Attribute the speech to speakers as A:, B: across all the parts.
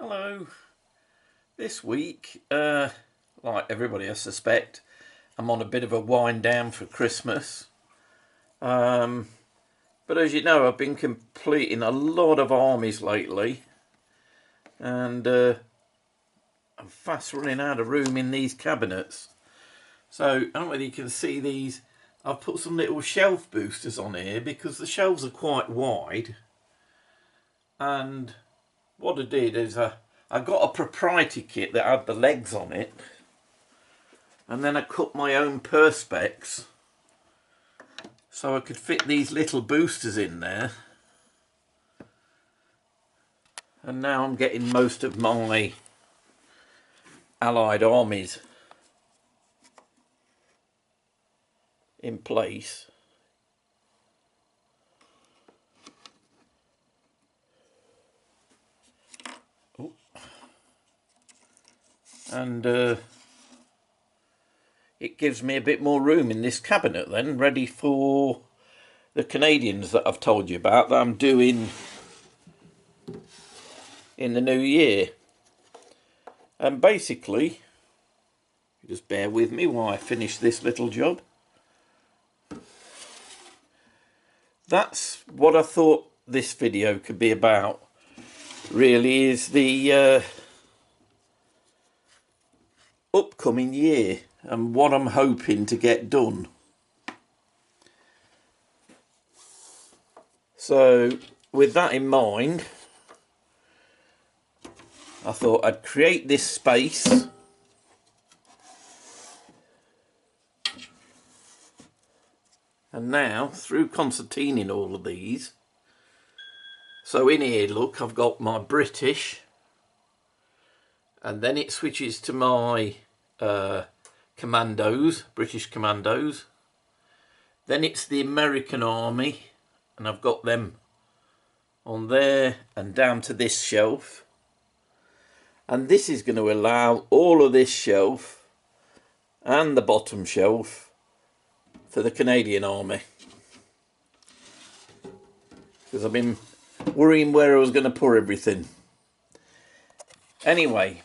A: Hello. This week, like everybody I suspect, I'm on a bit of a wind down for Christmas. But as you know, I've been completing a lot of armies lately, and I'm fast running out of room in these cabinets. So I don't know whether you can see these. I've put some little shelf boosters on here because the shelves are quite wide. And what I did is I got a proprietary kit that had the legs on it, and then I cut my own perspex so I could fit these little boosters in there. And now I'm getting most of my allied armies in place. Oh. And it gives me a bit more room in this cabinet then, ready for the Canadians that I've told you about that I'm doing in the new year. And basically, just bear with me while I finish this little job. That's what I thought this video could be about, really, is the upcoming year and what I'm hoping to get done. So with that in mind, I thought I'd create this space and now through concertining all of these, so in here look, I've got my British, and then it switches to my commandos, British commandos, then it's the American Army, and I've got them on there and down to this shelf, and this is going to allow all of this shelf and the bottom shelf for the Canadian Army, because I've been worrying where I was going to put everything. Anyway,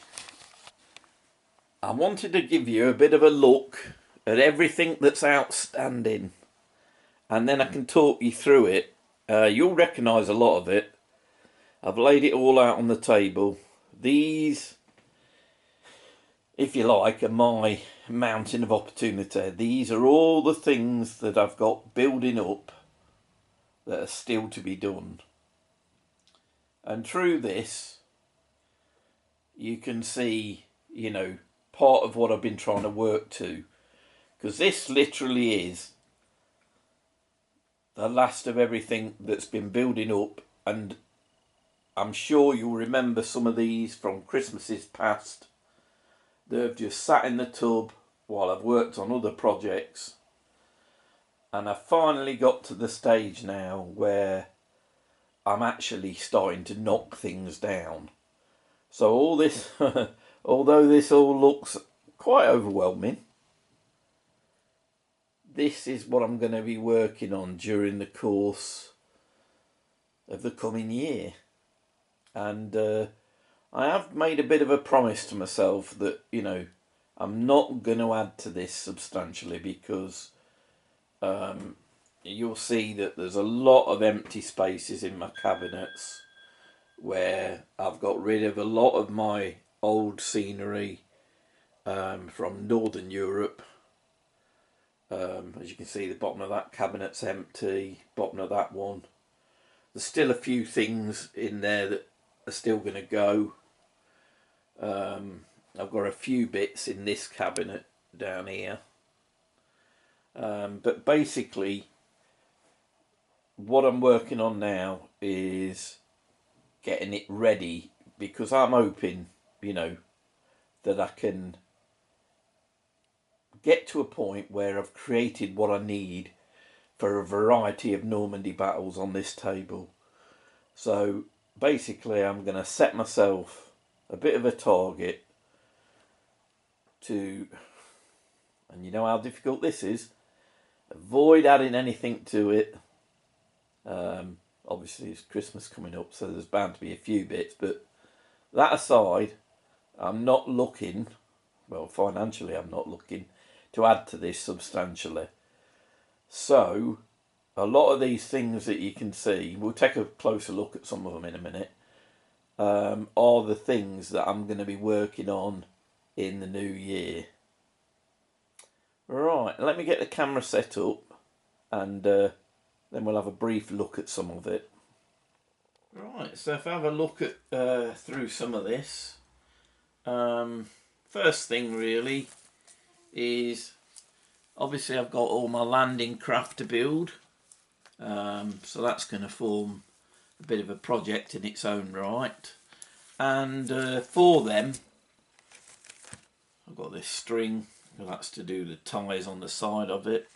A: I wanted to give you a bit of a look at everything that's outstanding, and then I can talk you through it. You'll recognise a lot of it. I've laid it all out on the table. These, if you like, are my mountain of opportunity. These are all the things that I've got building up that are still to be done. And through this, you can see, you know, part of what I've been trying to work to. Because this literally is the last of everything that's been building up. And I'm sure you'll remember some of these from Christmases past. They've just sat in the tub while I've worked on other projects. And I finally got to the stage now where I'm actually starting to knock things down. So all this, although this all looks quite overwhelming, this is what I'm going to be working on during the course of the coming year. And I have made a bit of a promise to myself that, you know, I'm not going to add to this substantially, because you'll see that there's a lot of empty spaces in my cabinets where I've got rid of a lot of my old scenery from Northern Europe. As you can see, the bottom of that cabinet's empty, bottom of that one. There's still a few things in there that are still going to go. I've got a few bits in this cabinet down here. But basically, what I'm working on now is getting it ready, because I'm hoping, you know, that I can get to a point where I've created what I need for a variety of Normandy battles on this table. So basically I'm going to set myself a bit of a target to, and you know how difficult this is, avoid adding anything to it. Obviously it's Christmas coming up, so there's bound to be a few bits, but that aside, I'm not looking, well, financially I'm not looking to add to this substantially. So a lot of these things that you can see, we'll take a closer look at some of them in a minute, are the things that I'm going to be working on in the new year. Right, let me get the camera set up and then we'll have a brief look at some of it. Right, so if I have a look at through some of this, first thing really is obviously I've got all my landing craft to build, so that's going to form a bit of a project in its own right. And for them, I've got this string, that's to do the ties on the side of it.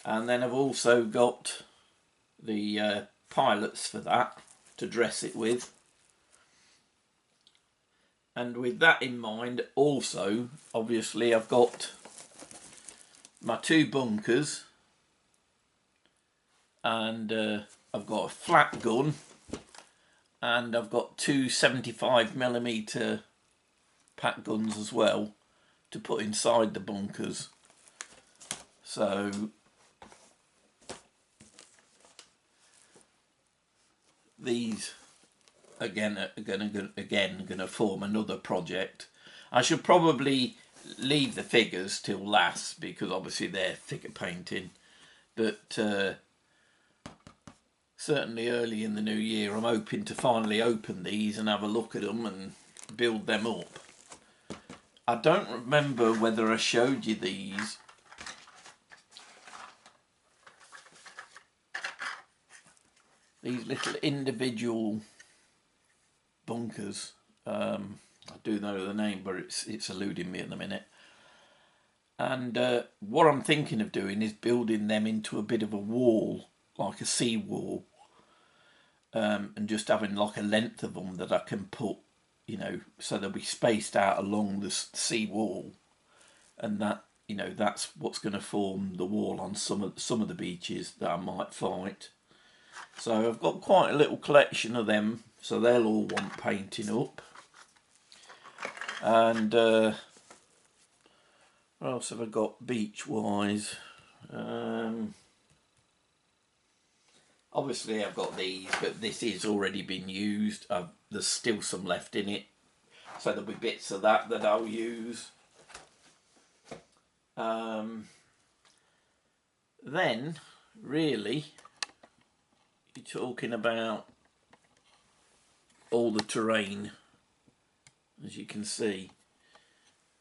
A: And then I've also got the pilots for that to dress it with. And with that in mind, also, obviously, I've got my 2 bunkers, and I've got a flat gun, and I've got 2 75mm pack guns as well to put inside the bunkers. So these again are going to form another project. I should probably leave the figures till last because obviously they're figure painting, but certainly early in the new year I'm hoping to finally open these and have a look at them and build them up. I don't remember whether I showed you these. These little individual bunkers. I do know the name, but it's eluding me at the minute. And what I'm thinking of doing is building them into a bit of a wall, like a sea wall, and just having like a length of them that I can put, you know, so they'll be spaced out along the sea wall, and that, you know, that's what's going to form the wall on some of the beaches that I might fight. So I've got quite a little collection of them, so they'll all want painting up. And what else have I got beach wise? Obviously I've got these, but this is already been used. There's still some left in it, so there'll be bits of that I'll use. Then really you're talking about all the terrain. As you can see,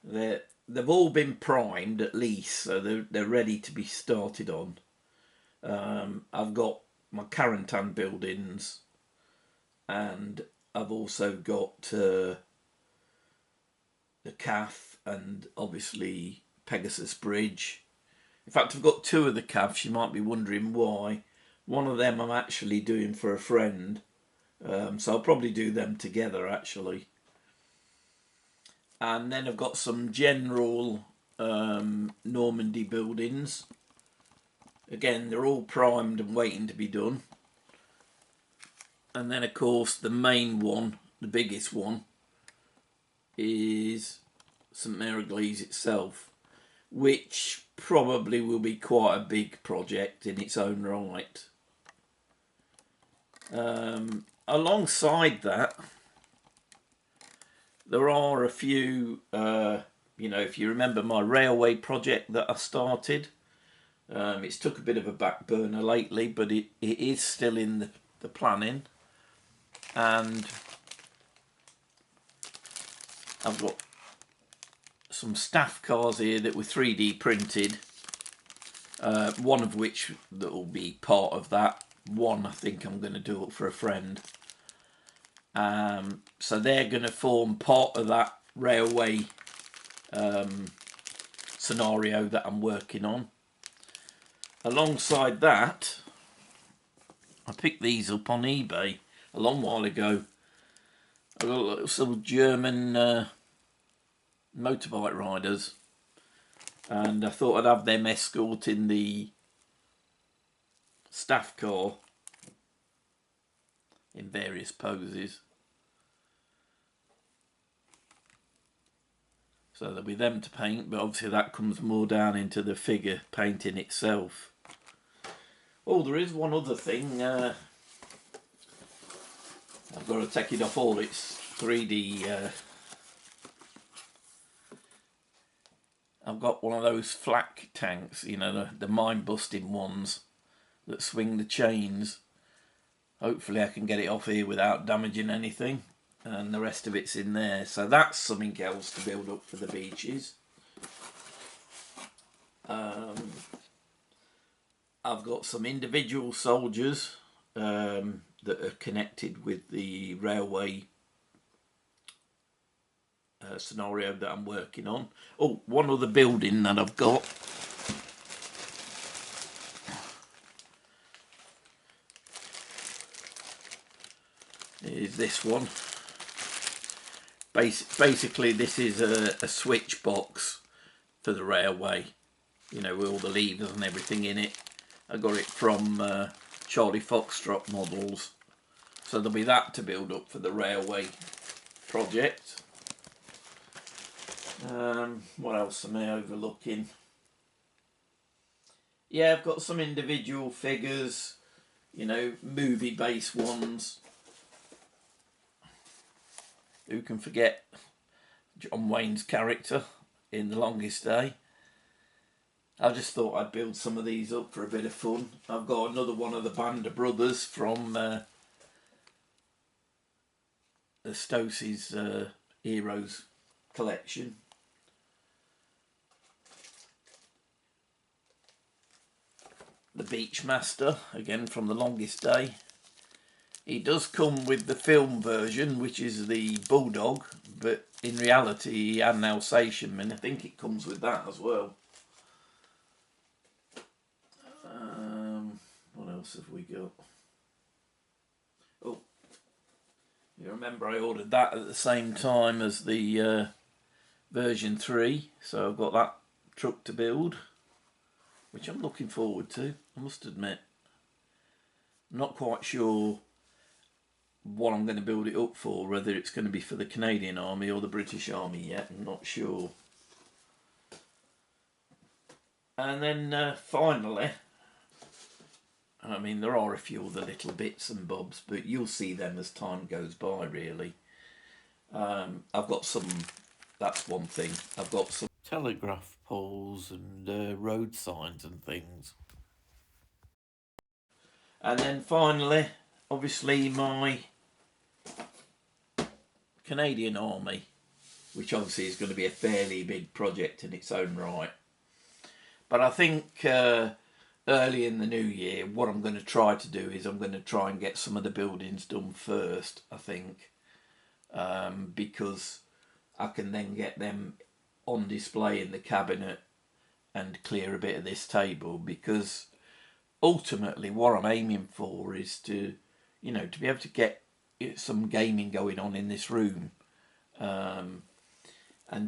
A: they've all been primed at least, so they're ready to be started on. I've got my Carantan buildings, and I've also got the CAF and obviously Pegasus Bridge. In fact, I've got 2 of the CAFs. You might be wondering why. One of them I'm actually doing for a friend, so I'll probably do them together actually. And then I've got some general Normandy buildings. Again, they're all primed and waiting to be done. And then of course the main one, the biggest one, is St Mary-Glees itself, which probably will be quite a big project in its own right. Alongside that, there are a few, you know, if you remember my railway project that I started, it's took a bit of a back burner lately, but it is still in the planning. And I've got some staff cars here that were 3D printed, one of which that will be part of that. One I think I'm going to do it for a friend. So they're going to form part of that railway scenario that I'm working on. Alongside that, I picked these up on eBay a long while ago. I got little sort of German motorbike riders, and I thought I'd have them escorting the staff car in various poses. So there'll be them to paint, but obviously that comes more down into the figure painting itself. Oh, there is one other thing. I've got to take it off all its 3D. I've got one of those flak tanks, you know, the mine-busting ones that swing the chains. Hopefully I can get it off here without damaging anything. And the rest of it's in there. So that's something else to build up for the beaches. I've got some individual soldiers that are connected with the railway scenario that I'm working on. Oh, one other building that I've got is this one. Basically this is a switch box for the railway, you know, with all the levers and everything in it. I got it from Charlie Foxtrot Models, so there'll be that to build up for the railway project. What else am I overlooking? Yeah, I've got some individual figures, you know, movie based ones. Who can forget John Wayne's character in The Longest Day? I just thought I'd build some of these up for a bit of fun. I've got another one of the Band of Brothers from the Stosey's Heroes collection. The Beachmaster, again from The Longest Day. He does come with the film version, which is the Bulldog, but in reality he had an Alsatian, and I think it comes with that as well. What else have we got? Oh, you remember I ordered that at the same time as the version 3, so I've got that truck to build, which I'm looking forward to, I must admit. I'm not quite sure what I'm going to build it up for, whether it's going to be for the Canadian Army or the British Army yet, I'm not sure. And then finally, I mean, there are a few other little bits and bobs, but you'll see them as time goes by, really. I've got some, that's one thing, I've got some telegraph poles and road signs and things. And then finally, obviously my Canadian Army, which obviously is going to be a fairly big project in its own right. But I think early in the new year, what I'm going to try to do is I'm going to try and get some of the buildings done first, I think, because I can then get them on display in the cabinet and clear a bit of this table, because ultimately what I'm aiming for is to, you know, to be able to get some gaming going on in this room. And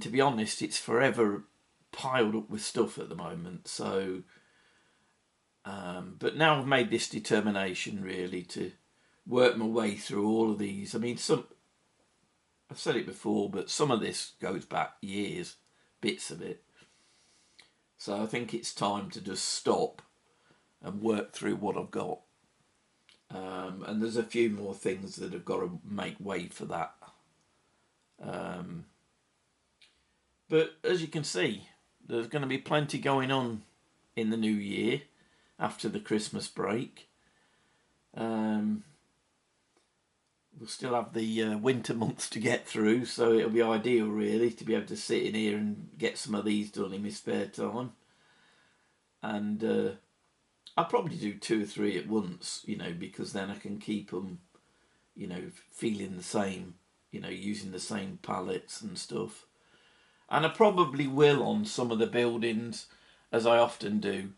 A: to be honest, it's forever piled up with stuff at the moment, so but now I've made this determination really to work my way through all of these. I mean, some, I've said it before, but some of this goes back years, bits of it, so I think it's time to just stop and work through what I've got, and there's a few more things that have got to make way for that. But as you can see, there's going to be plenty going on in the new year after the Christmas break. We'll still have the winter months to get through, so it'll be ideal really to be able to sit in here and get some of these done in my spare time. And I'll probably do 2 or 3 at once, you know, because then I can keep them, you know, feeling the same, you know, using the same palettes and stuff. And I probably will, on some of the buildings, as I often do,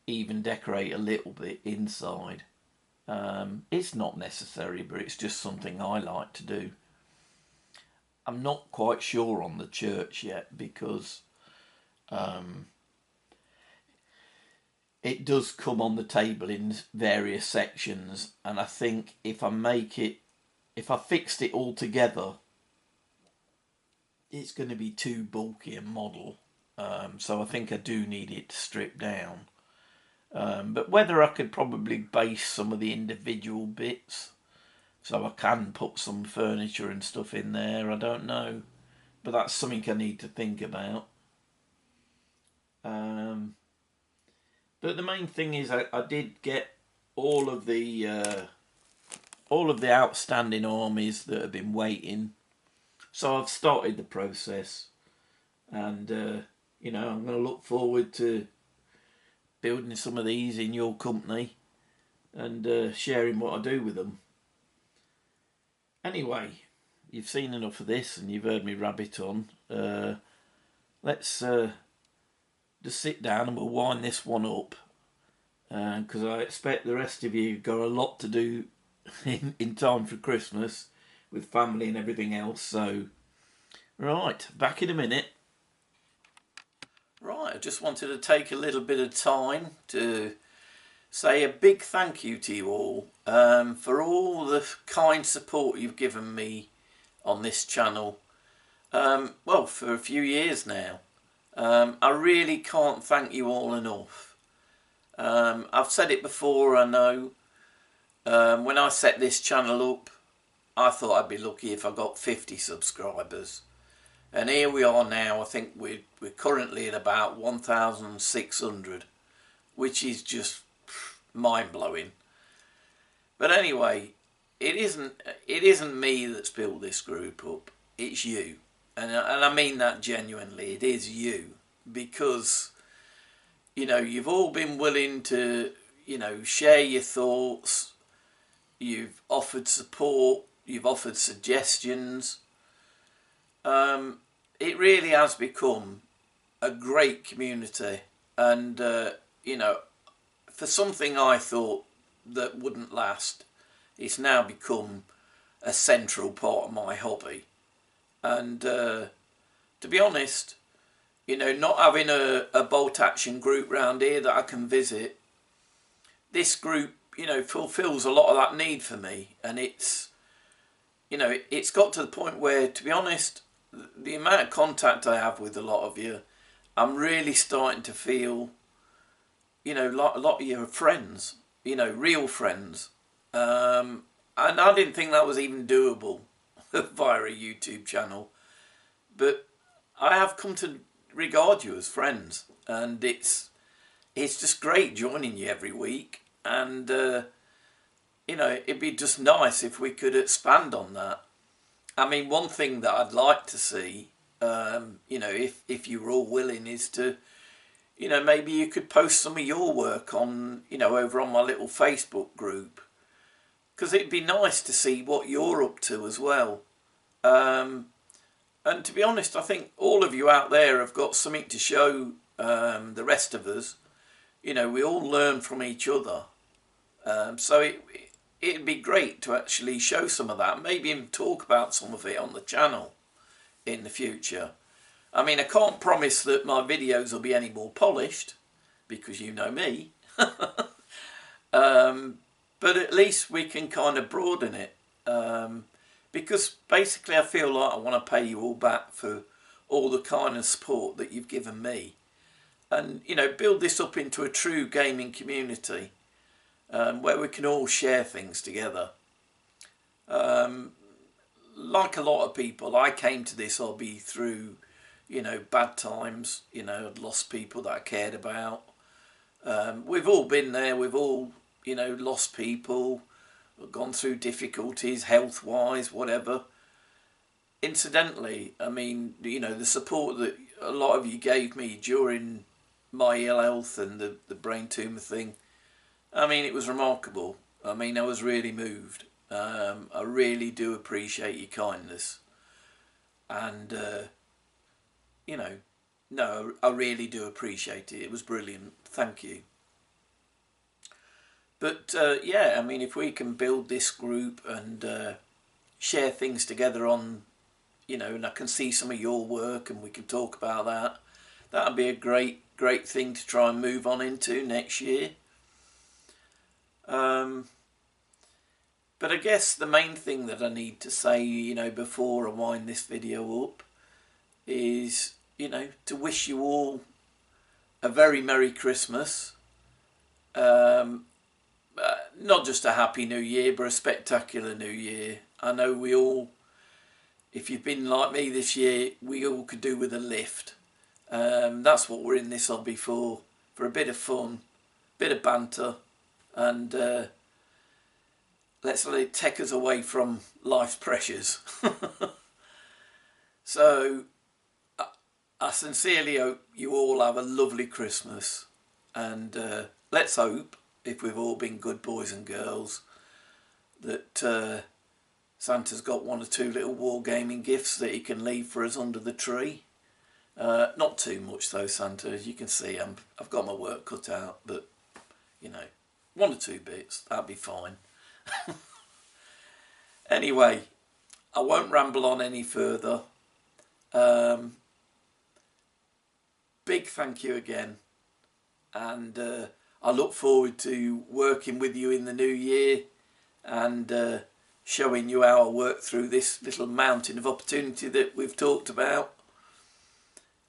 A: even decorate a little bit inside. It's not necessary, but it's just something I like to do. I'm not quite sure on the church yet, because it does come on the table in various sections, and I think if I fixed it all together, it's going to be too bulky a model, so I think I do need it to strip down. But whether I could probably base some of the individual bits so I can put some furniture and stuff in there, I don't know. But that's something I need to think about. But the main thing is I did get all of the outstanding armies that have been waiting. So I've started the process, and you know, I'm going to look forward to building some of these in your company and sharing what I do with them. Anyway, you've seen enough of this and you've heard me rabbit on. Let's just sit down and we'll wind this one up, because I expect the rest of you got a lot to do in time for Christmas with family and everything else. So, right, back in a minute. Right, I just wanted to take a little bit of time to say a big thank you to you all for all the kind support you've given me on this channel. Well, for a few years now. I really can't thank you all enough. I've said it before, I know. When I set this channel up, I thought I'd be lucky if I got 50 subscribers. And here we are now. I think we're currently at about 1,600, which is just mind-blowing. But anyway, it isn't me that's built this group up. It's you. And I mean that genuinely. It is you. Because, you know, you've all been willing to, you know, share your thoughts. You've offered support. You've offered suggestions. It really has become a great community. And, you know, for something I thought that wouldn't last, it's now become a central part of my hobby. And to be honest, you know, not having a bolt action group round here that I can visit, this group, you know, fulfills a lot of that need for me. And it's, you know, it's got to the point where, to be honest, the amount of contact I have with a lot of you, I'm really starting to feel, you know, a lot of your friends, you know, real friends. And I didn't think that was even doable via a YouTube channel. But I have come to regard you as friends. And it's just great joining you every week. And, you know, it'd be just nice if we could expand on that. I mean, one thing that I'd like to see, you know, if you were all willing, is to, you know, maybe you could post some of your work on, you know, over on my little Facebook group. Because it'd be nice to see what you're up to as well. And to be honest, I think all of you out there have got something to show the rest of us. You know, we all learn from each other. So it'd be great to actually show some of that. Maybe even talk about some of it on the channel in the future. I mean, I can't promise that my videos will be any more polished, because you know me. But at least we can kind of broaden it. Because basically I feel like I want to pay you all back for all the kind of support that you've given me. And, you know, build this up into a true gaming community. Where we can all share things together. Like a lot of people, I came to this hobby through, you know, bad times. You know, I'd lost people that I cared about. We've all been there. We've all, you know, lost people, gone through difficulties, health-wise, whatever. Incidentally, I mean, you know, the support that a lot of you gave me during my ill health and the brain tumour thing, I mean, it was remarkable. I mean, I was really moved. I really do appreciate your kindness. And, you know, no, I really do appreciate it. It was brilliant. Thank you. But, yeah, I mean, if we can build this group and share things together on, you know, and I can see some of your work and we can talk about that, that would be a great thing to try and move on into next year. But I guess the main thing that I need to say, you know, before I wind this video up, is, you know, to wish you all a very Merry Christmas. Not just a Happy New Year, but a spectacular New Year. I know we all, if you've been like me this year, we all could do with a lift. That's what we're in this hobby for a bit of fun, bit of banter, and let's let it take us away from life's pressures. So I sincerely hope you all have a lovely Christmas, and let's hope, if we've all been good boys and girls, that Santa's got one or two little Wargaming gifts that he can leave for us under the tree. Not too much though, Santa. As you can see, I've got my work cut out, but you know, one or two bits, that'd be fine. Anyway, I won't ramble on any further. Big thank you again, and I look forward to working with you in the new year and showing you how I work through this little mountain of opportunity that we've talked about.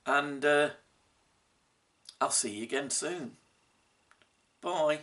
A: And I'll see you again soon. Bye.